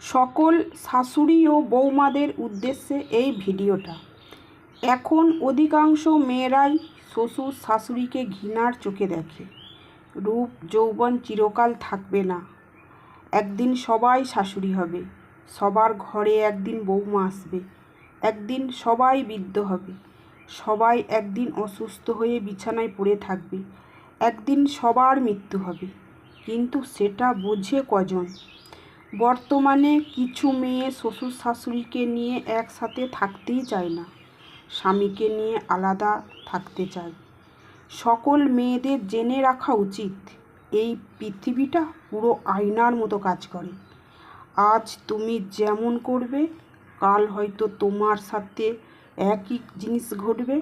সকল শাশুড়ি ও বৌমাদের উদ্দেশ্যে এই ভিডিওটা। এখন অধিকাংশ মেয়েরাই শ্বশুর শাশুড়িকে ঘৃণার চোখে দেখে। রূপ যৌবন চিরকাল থাকবে না, একদিন সবাই শাশুড়ি হবে, সবার ঘরে একদিন বৌমা আসবে, একদিন সবাই বৃদ্ধ হবে, সবাই একদিন অসুস্থ হয়ে বিছানায় পড়ে থাকবে, একদিন সবার মৃত্যু হবে। কিন্তু সেটা বোঝে কজন? বর্তমানে কিছু মেয়ে শ্বশুর শাশুড়িকে নিয়ে একসাথে থাকতেই চায় না, স্বামীকে নিয়ে আলাদা থাকতে চায়। সকল মেয়েদের জেনে রাখা উচিত, এই পৃথিবীটা পুরো আয়নার মতো কাজ করে। আজ তুমি যেমন করবে, কাল হয়তো তোমার সাথে একই জিনিস ঘটবে।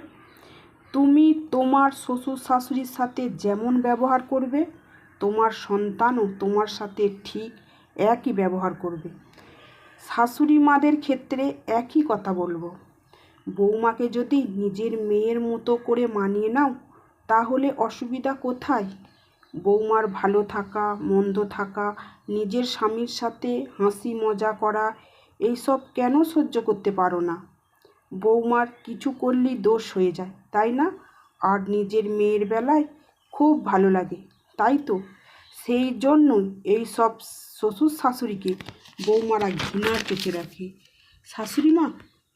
তুমি তোমার শ্বশুর শাশুড়ির সাথে যেমন ব্যবহার করবে, তোমার সন্তানও তোমার সাথে ঠিক একই ব্যবহার করবে। শাশুড়ি মাদের ক্ষেত্রে একই কথা বলবো। বৌমাকে যদি নিজের মেয়ের মতো করে মানিয়ে নাও, তাহলে অসুবিধা কোথায়? বৌমার ভালো থাকা, মন্দ থাকা, নিজের স্বামীর সাথে হাসি মজা করা, এইসব কেন সহ্য করতে পারো না? বৌমার কিছু করলেই দোষ হয়ে যায়, তাই না? আর নিজের মেয়ের বেলায় খুব ভালো লাগে, তাই তো? সেই জন্যই এই সব শ্বশুর শাশুড়িকে বৌমারা ঘৃণার চোখে রাখে। শাশুড়ি মা,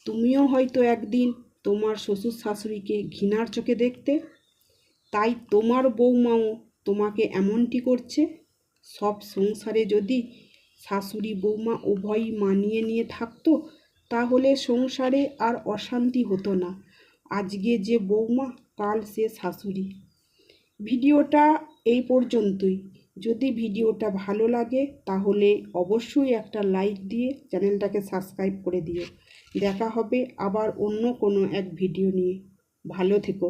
তুমিও হয়তো একদিন তোমার শ্বশুর শাশুড়িকে ঘৃণার চোখে দেখতে, তাই তোমার বৌমাও তোমাকে এমনটি করছে। সব সংসারে যদি শাশুড়ি বৌমা উভয়ই মানিয়ে নিয়ে থাকতো, তাহলে সংসারে আর অশান্তি হতো না। আজকে যে বৌমা, কাল সে শাশুড়ি। ভিডিওটা এই পর্যন্তই। যদি ভিডিওটা ভালো লাগে তাহলে অবশ্যই একটা লাইক দিয়ে চ্যানেলটাকে সাবস্ক্রাইব করে দিও। দেখা হবে আবার অন্য কোনো এক ভিডিও নিয়ে। ভালো থেকো।